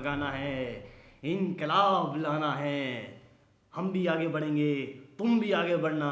भगाना है, इनकलाब लाना है। हम भी आगे बढ़ेंगे, तुम भी आगे बढ़ना।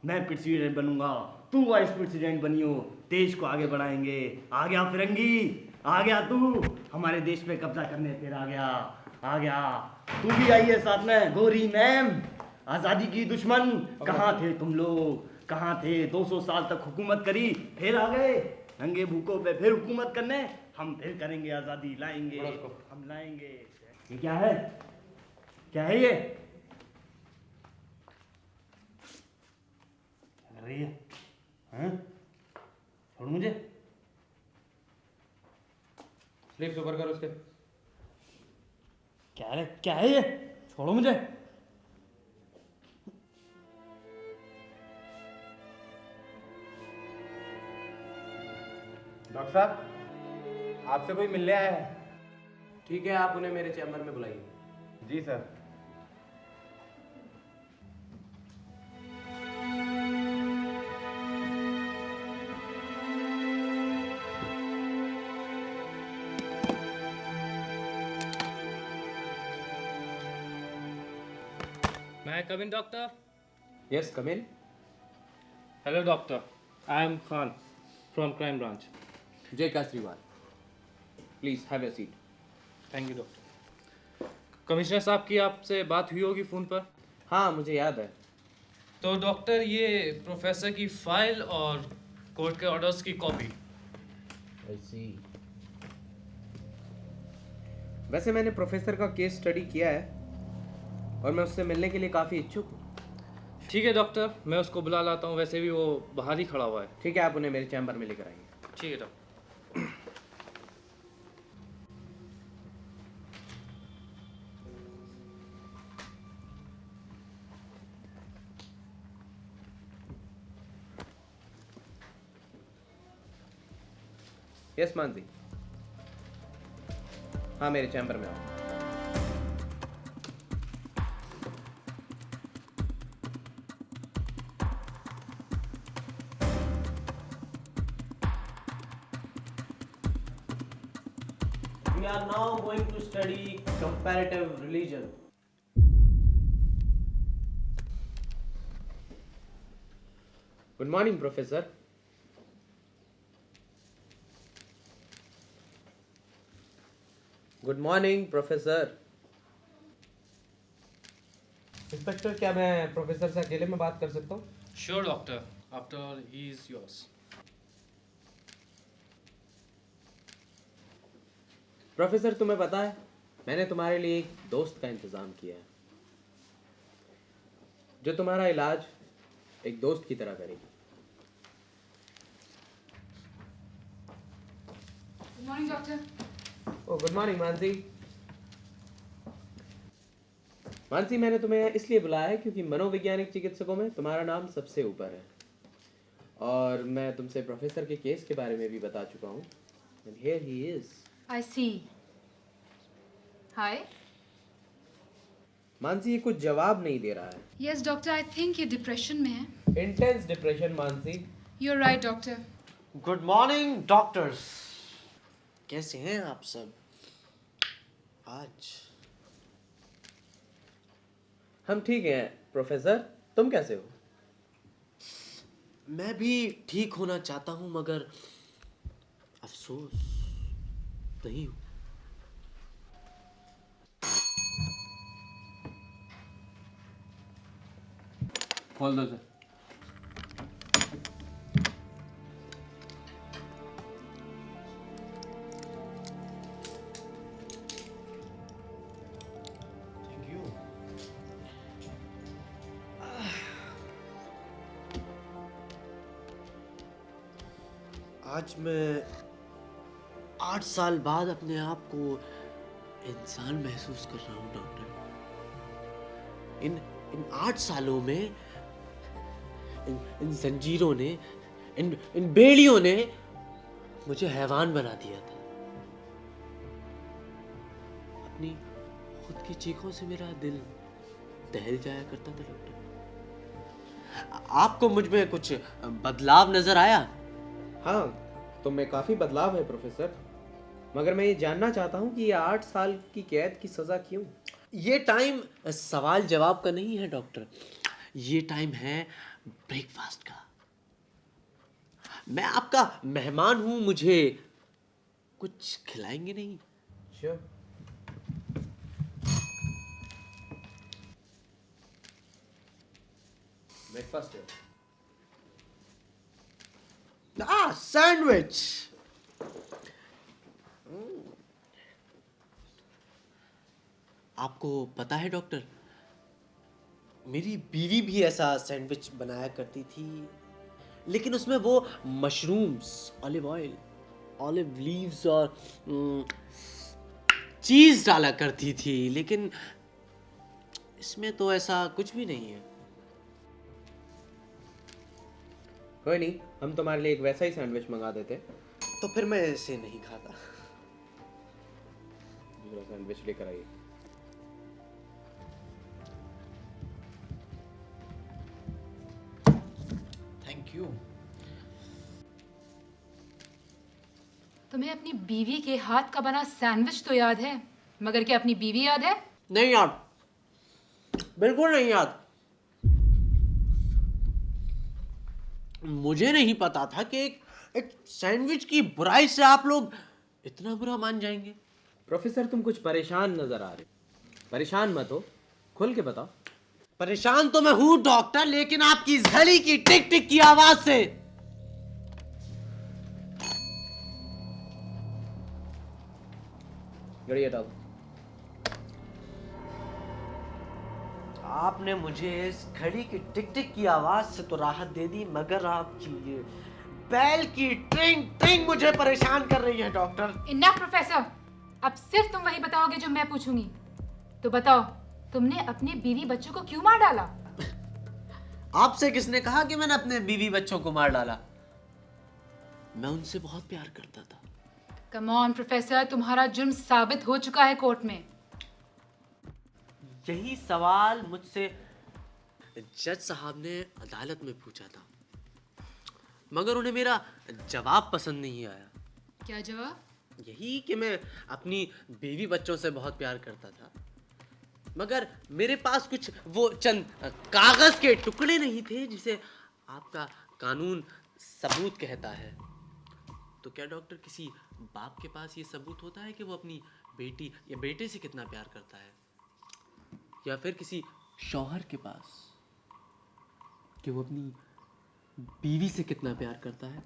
मैं प्रेसिडेंट बनूंगा, तू वाइस प्रेसिडेंट बनियो, देश को आगे बढ़ाएंगे। आ गया फिरंगी, आ गया तू हमारे देश पे कब्जा करने, फिर आ गया, आ गया। तू भी आई है साथ में, गोरी मैम। आज़ादी की दुश्मन, कहाँ थे तुम लोग, कहाँ थे? 200 साल तक हुकूमत करी, फिर आ गए नंगे भूखों पे फिर हुकूमत करने। हम फिर करेंगे, आज़ादी लाएंगे, हम लाएंगे। ये क्या है, क्या है ये? क्या कर रही है? हाँ? छोड़ मुझे। स्लीव्स ऊपर कर उसके। क्या है ये? छोड़ो मुझे। डॉक्टर साहब, आपसे कोई मिलने आया है। ठीक है, आप उन्हें मेरे चैम्बर में बुलाइए। जी sir. May I come in, doctor? Yes, come in. Hello, doctor. I am Khan from crime branch. Jai Kasriwal, please have a seat. Thank you, doctor. Commissioner साहब की आपसे बात हुई होगी फ़ोन पर। हाँ, मुझे याद है। तो डॉक्टर, ये प्रोफेसर की फाइल और कोर्ट के ऑर्डर्स की कॉपी। आई सी। वैसे मैंने प्रोफेसर का केस स्टडी किया है और मैं उससे मिलने के लिए काफ़ी इच्छुक हूँ। ठीक है डॉक्टर, मैं उसको बुला लाता हूँ, वैसे भी वो बाहर ही खड़ा हुआ है। ठीक है, आप उन्हें मेरे चैम्बर में लेकर आइए। ठीक है डॉक्टर। यस मानसी। हाँ, मेरे चैम्बर में आओ। We are now going to study comparative religion. Good morning professor. Good morning professor. Inspector, क्या मैं प्रोफेसर से अकेले में बात कर सकता हूँ? Sure doctor, after he is yours. Professor, तुम्हें पता है मैंने तुम्हारे लिए एक दोस्त का इंतजाम किया है जो तुम्हारा इलाज एक दोस्त की तरह करेगी। Good morning doctor. Oh good morning Mansi. Mansi, मैंने तुम्हें इसलिए बुलाया है क्योंकि मनोवैज्ञानिक चिकित्सकों में तुम्हारा नाम सबसे ऊपर है और मैं तुमसे प्रोफेसर के केस के बारे में भी बता चुका हूँ। And here he is. I see. Hi. Mansi, ये कुछ जवाब नहीं दे रहा है। यस डॉक्टर, आई थिंक ये डिप्रेशन में है। Intense depression Mansi. You are right doctor. Good morning doctors, कैसे हैं आप सब आज? हम ठीक हैं प्रोफेसर, तुम कैसे हो? मैं भी ठीक होना चाहता हूं मगर अफसोस नहीं हूं। खोल दो सर। Thank you. आज मैं 8 साल बाद अपने आप को इंसान महसूस कर रहा हूँ डॉक्टर। इन 8 सालों में इन जंजीरों ने, इन बेड़ियों ने मुझे हैवान बना दिया था। अपनी खुद की चीखों से मेरा दिल दहल जाया करता था डॉक्टर। आपको मुझ में कुछ बदलाव नजर आया? हाँ, तुम में काफी बदलाव है प्रोफेसर। मगर मैं ये जानना चाहता हूँ कि ये 8 साल की कैद की सज़ा क्यों? ये टाइम सवाल जवाब का नहीं है डॉक्टर, ये टाइम है ब्रेकफास्ट का। मैं आपका मेहमान हूं, मुझे कुछ खिलाएंगे नहीं? Sure. ब्रेकफास्ट है। सैंडविच। आपको पता है डॉक्टर, मेरी बीवी भी ऐसा सैंडविच बनाया करती थी, लेकिन उसमें वो mushrooms, olive oil, olive leaves और चीज डाला करती थी, लेकिन इसमें तो ऐसा कुछ भी नहीं है। कोई नहीं, हम तुम्हारे लिए एक वैसा ही सैंडविच मंगा देते। तो फिर मैं इसे नहीं खाता। दूसरा सैंडविच लेकर आइए। Thank you. तुम्हें अपनी बीवी के हाथ का बना सैंडविच तो याद है, मगर क्या अपनी बीवी याद है? नहीं याद, बिल्कुल नहीं याद। मुझे नहीं पता था कि एक सैंडविच की बुराई से आप लोग इतना बुरा मान जाएंगे। प्रोफेसर, तुम कुछ परेशान नजर आ रहे हो। परेशान मत हो, खुल के बताओ। परेशान तो मैं हूं डॉक्टर, लेकिन आपकी इस घड़ी की टिक टिक की आवाज से। घड़ी हटाओ। आपने मुझे इस घड़ी की टिक टिक की आवाज से तो राहत दे दी, मगर आपकी ये बैल की ट्रिंग ट्रिंग मुझे परेशान कर रही है डॉक्टर। इनफ प्रोफेसर, अब सिर्फ तुम वही बताओगे जो मैं पूछूंगी। तो बताओ, तुमने अपने बीवी बच्चों को क्यों मार डाला? आपसे किसने कहा कि मैंने अपने बीवी बच्चों को मार डाला? मैं उनसे बहुत प्यार करता था। कम ऑन प्रोफेसर, तुम्हारा जुर्म साबित हो चुका है कोर्ट में। यही सवाल मुझसे जज साहब ने अदालत में पूछा था, मगर उन्हें मेरा जवाब पसंद नहीं आया। क्या जवाब? यही कि मैं अपनी बीवी बच्चों से बहुत प्यार करता था, मगर मेरे पास कुछ वो चंद कागज के टुकड़े नहीं थे जिसे आपका कानून सबूत कहता है। तो क्या डॉक्टर, किसी बाप के पास ये सबूत होता है कि वो अपनी बेटी या बेटे से कितना प्यार करता है, या फिर किसी शौहर के पास कि वो अपनी बीवी से कितना प्यार करता है?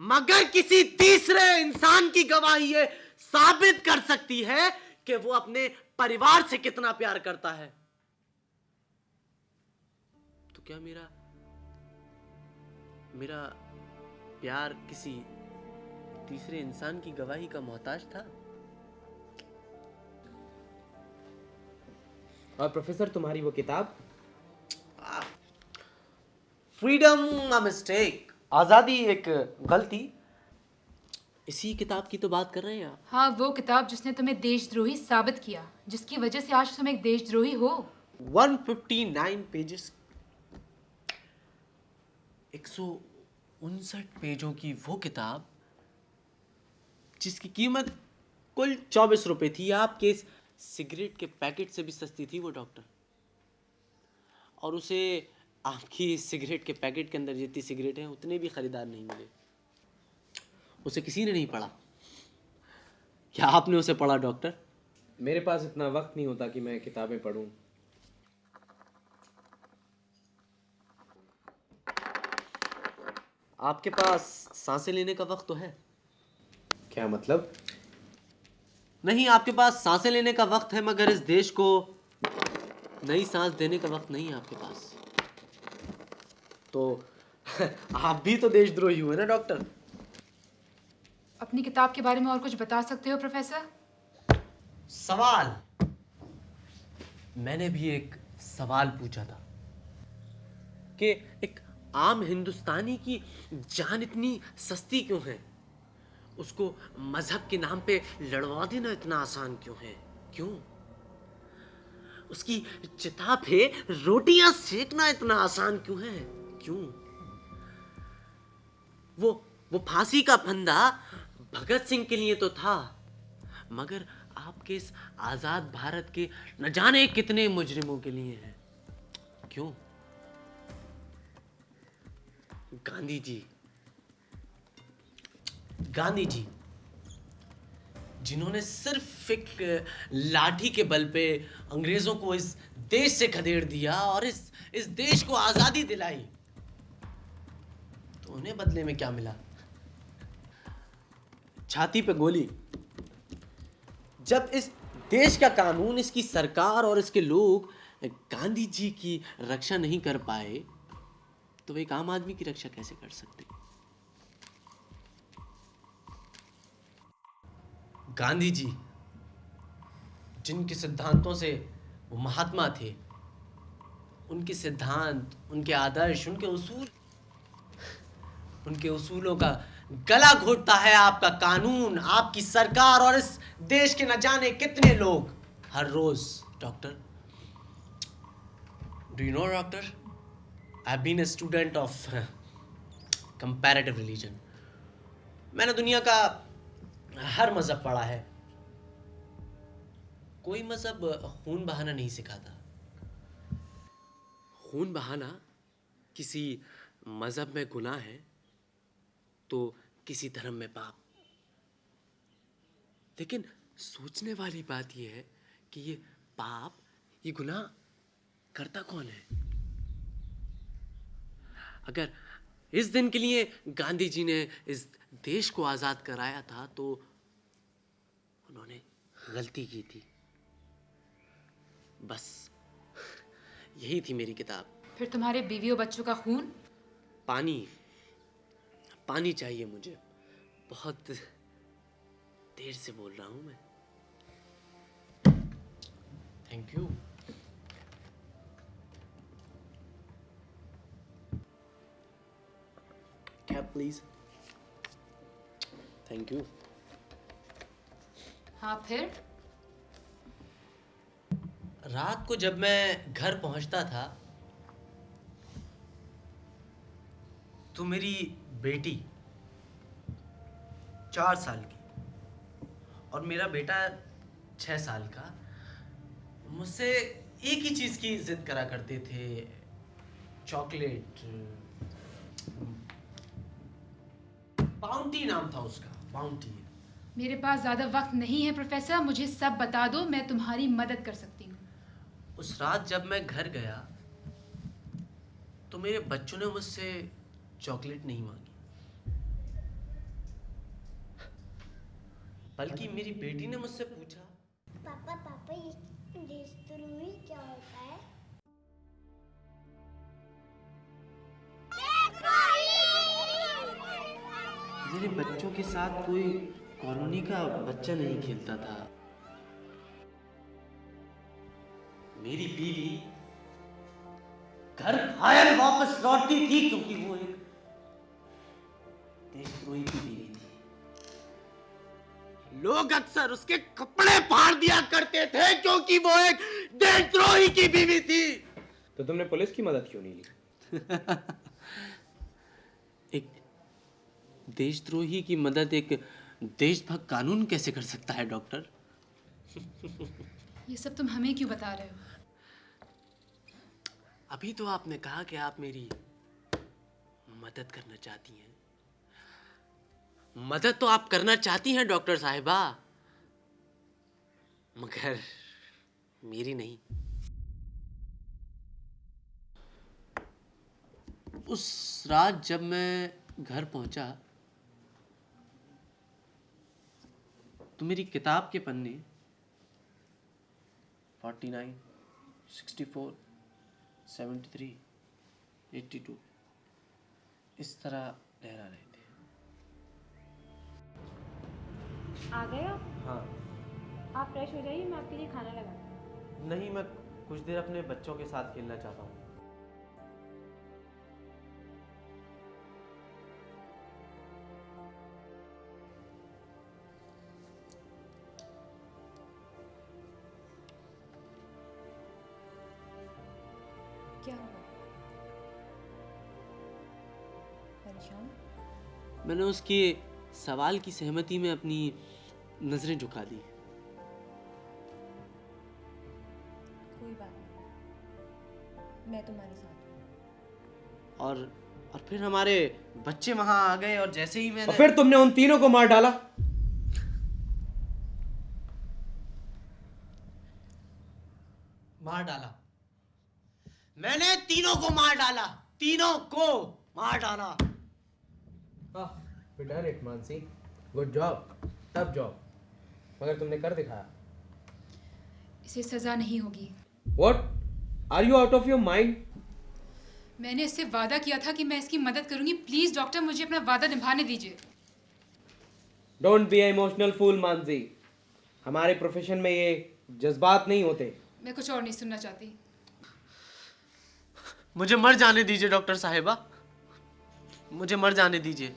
मगर किसी तीसरे इंसान की गवाही ये साबित कर सकती है कि वो अपने परिवार से कितना प्यार करता है। तो क्या मेरा प्यार किसी तीसरे इंसान की गवाही का मोहताज था? और प्रोफेसर, तुम्हारी वो किताब? फ्रीडम अ मिस्टेक, आजादी एक गलती। इसी किताब की तो बात कर रहे हैं आप? हाँ, वो किताब जिसने तुम्हें देशद्रोही साबित किया, जिसकी वजह से आज तुम एक देशद्रोही हो। 159 पेजेस, 159 पेजों की वो किताब जिसकी कीमत कुल 24 रुपए थी। आपके इस सिगरेट के पैकेट से भी सस्ती थी वो डॉक्टर, और उसे आपकी सिगरेट के पैकेट के अंदर जितनी सिगरेट हैं उतने भी खरीदार नहीं मिले। उसे किसी ने नहीं पढ़ा। क्या आपने उसे पढ़ा डॉक्टर? मेरे पास इतना वक्त नहीं होता कि मैं किताबें पढूं। आपके पास सांसें लेने का वक्त तो है? क्या मतलब? नहीं, आपके पास सांसें लेने का वक्त है, मगर इस देश को नई सांस देने का वक्त नहीं है आपके पास। तो आप भी तो देशद्रोही हुए ना डॉक्टर। अपनी किताब के बारे में और कुछ बता सकते हो प्रोफेसर? सवाल, मैंने भी एक सवाल पूछा था कि एक आम हिंदुस्तानी की जान इतनी सस्ती क्यों है? उसको मजहब के नाम पे लड़वा देना इतना आसान क्यों है? क्यों? उसकी चिता पे रोटियां सेकना इतना आसान क्यों है? क्यों? वो वो फांसी का फंदा भगत सिंह के लिए तो था, मगर आपके इस आजाद भारत के न जाने कितने मुजरिमों के लिए है। क्यों? गांधी जी, गांधी जी जिन्होंने सिर्फ एक लाठी के बल पे अंग्रेजों को इस देश से खदेड़ दिया और इस देश को आजादी दिलाई, तो उन्हें बदले में क्या मिला? छाती पे गोली। जब इस देश का कानून, इसकी सरकार और इसके लोग गांधी जी की रक्षा नहीं कर पाए, तो वे एक आम आदमी की रक्षा कैसे कर सकते? गांधी जी जिनके सिद्धांतों से वो महात्मा थे, उनके सिद्धांत, उनके आदर्श, उनके उसूलों का गला घोटता है आपका कानून, आपकी सरकार और इस देश के न जाने कितने लोग हर रोज। Doctor, do you know doctor, I have been a student of comparative religion. मैंने दुनिया का हर मजहब पढ़ा है, कोई मजहब खून बहाना नहीं सिखाता। खून बहाना किसी मजहब में गुनाह है तो किसी धर्म में पाप। लेकिन सोचने वाली बात यह है कि ये पाप, ये गुनाह करता कौन है? अगर इस दिन के लिए गांधी जी ने इस देश को आजाद कराया था तो उन्होंने गलती की थी। बस यही थी मेरी किताब। फिर तुम्हारे बीवी और बच्चों का खून? पानी, पानी चाहिए मुझे। बहुत देर से बोल रहा हूं मैं। Thank you. Cap please. Thank you. हाँ फिर? रात को जब मैं घर पहुंचता था तो मेरी बेटी 4 साल की और मेरा बेटा 6 साल का मुझसे एक ही चीज की जिद करा करते थे, चॉकलेट। बाउंटी नाम था उसका, बाउंटी। मेरे पास ज्यादा वक्त नहीं है प्रोफेसर, मुझे सब बता दो, मैं तुम्हारी मदद कर सकती हूँ। उस रात जब मैं घर गया तो मेरे बच्चों ने मुझसे चॉकलेट नहीं मांगी, बल्कि मेरी बेटी ने मुझसे पूछा, पापा पापा ये देशद्रोही क्या होता है? मेरे बच्चों के साथ कोई कॉलोनी का बच्चा नहीं खेलता था। मेरी बीवी घर घायल वापस लौटती थी क्योंकि वो एक देशद्रोही की बीवी थी। लोग अक्सर उसके कपड़े फाड़ दिया करते थे क्योंकि वो एक देशद्रोही की बीवी थी। तो तुमने पुलिस की मदद क्यों नहीं ली? एक देशद्रोही की मदद एक देशभक्त कानून कैसे कर सकता है डॉक्टर? ये सब तुम हमें क्यों बता रहे हो? अभी तो आपने कहा कि आप मेरी मदद करना चाहती हैं। मदद तो आप करना चाहती हैं डॉक्टर साहिबा, मगर मेरी नहीं। उस रात जब मैं घर पहुंचा तो मेरी किताब के पन्ने 49, 64, 73, 82 इस तरह लहरा रहे थे। आ गए आप? हाँ। आप फ्रेश हो जाइए, मैं आपके लिए खाना लगाती हूँ। नहीं, मैं कुछ देर अपने बच्चों के साथ खेलना चाहता हूँ। क्या हुआ? परेशान? मैंने उसके सवाल की सहमति में अपनी नजरें झुका दी। कोई बात नहीं, मैं तुम्हारे साथ हूँ। और फिर हमारे बच्चे वहां आ गए और जैसे ही और मैंने फिर तुमने उन तीनों को मार डाला। मार डाला। मैंने तीनों को मार डाला, तीनों को मार डाला। You done it, Mansi. Good job, tough job, मगर तुमने कर दिखाया। इसे सजा नहीं होगी। What? Are you out of your mind? मैंने इससे वादा किया था कि मैं इसकी मदद करूंगी। प्लीज डॉक्टर, मुझे अपना वादा निभाने दीजिए। Don't be an emotional fool, Mansi. हमारे प्रोफेशन में ये जज्बात नहीं होते। मैं कुछ और नहीं सुनना चाहती। मुझे मर जाने दीजिए डॉक्टर साहिबा, मुझे मर जाने दीजिए।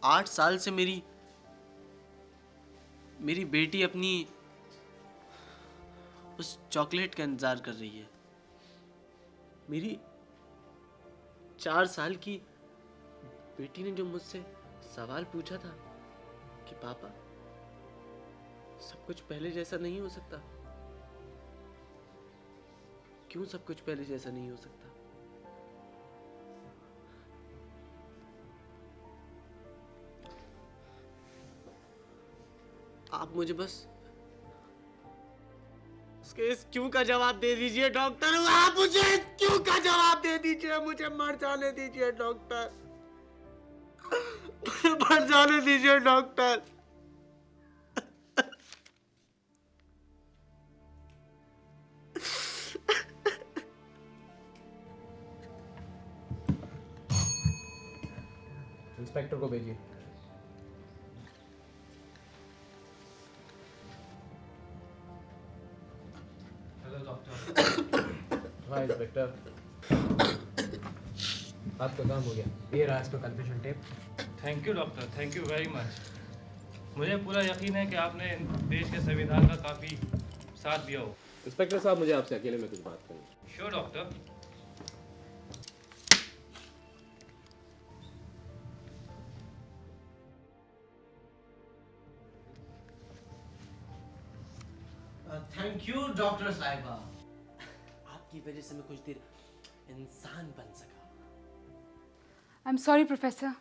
8 साल से मेरी बेटी अपनी उस चॉकलेट का इंतजार कर रही है। मेरी 4 साल की बेटी ने जो मुझसे सवाल पूछा था कि पापा, सब कुछ पहले जैसा नहीं हो सकता? क्यों सब कुछ पहले जैसा नहीं हो सकता? आप मुझे बस इसके इस क्यों का जवाब दे दीजिए डॉक्टर। आप मुझे इस क्यों का जवाब दे दीजिए। मुझे मर जाने दीजिए डॉक्टर, मुझे मर जाने दीजिए डॉक्टर। इंस्पेक्टर को भेजिए। Hello doctor. हाँ इंस्पेक्टर, आपका काम हो गया। ये रहा इसका confession tape. Thank you doctor, thank you very much. मुझे पूरा यकीन है कि आपने देश के संविधान का काफ़ी साथ दिया हो। इंस्पेक्टर साहब, मुझे आपसे अकेले में कुछ बात करनी है। Sure doctor. Thank you doctor साहिबा, आपकी वजह से मैं कुछ देर इंसान बन सका। I am sorry professor.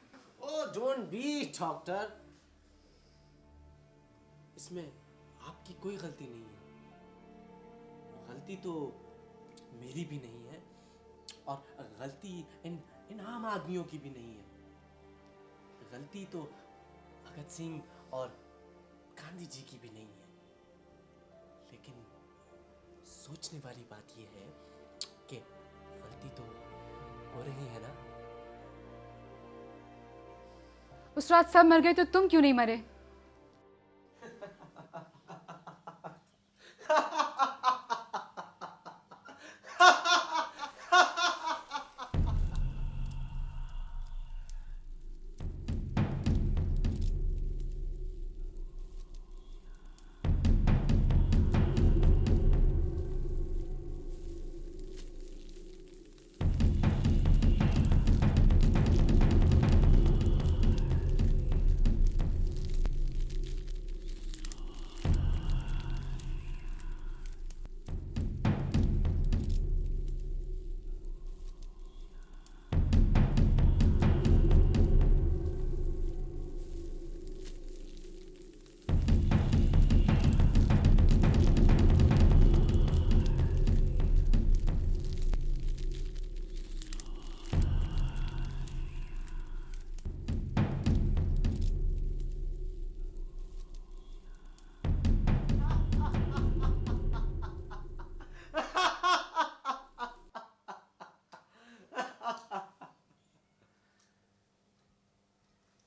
Oh don't be doctor, इसमें आपकी कोई गलती नहीं है। गलती तो मेरी भी नहीं है और गलती इन आम आदमियों की भी नहीं है। गलती तो भगत सिंह और गांधी जी की भी नहीं है। लेकिन सोचने वाली बात यह है कि गलती तो हो रही है ना। उस रात सब मर गए तो तुम क्यों नहीं मरे?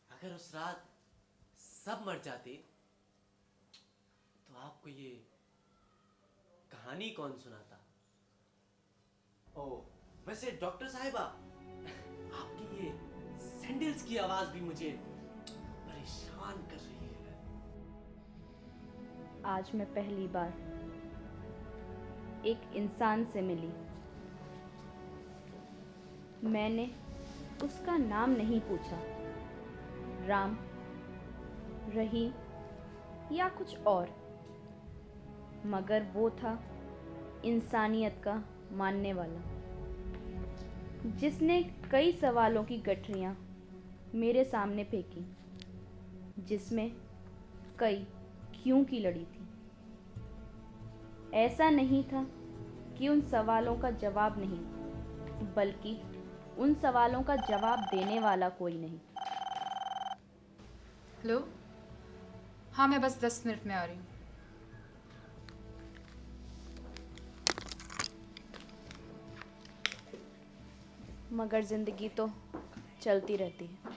अगर उस रात सब मर जाते तो आपको ये कहानी कौन सुनाता? ओ वैसे डॉक्टर साहिबा, आपकी ये सैंडल्स की आवाज भी मुझे परेशान कर रही है। आज मैं पहली बार एक इंसान से मिली मैंने उसका नाम नहीं पूछा, राम, रहीम या कुछ और, मगर वो था इंसानियत का मानने वाला, जिसने कई सवालों की गठरियाँ मेरे सामने फेंकी, जिसमें कई क्यों की लड़ी थी। ऐसा नहीं था कि उन सवालों का जवाब नहीं, बल्कि उन सवालों का जवाब देने वाला कोई नहीं। हेलो, हाँ मैं बस 10 मिनट में आ रही हूँ। मगर ज़िंदगी तो चलती रहती है।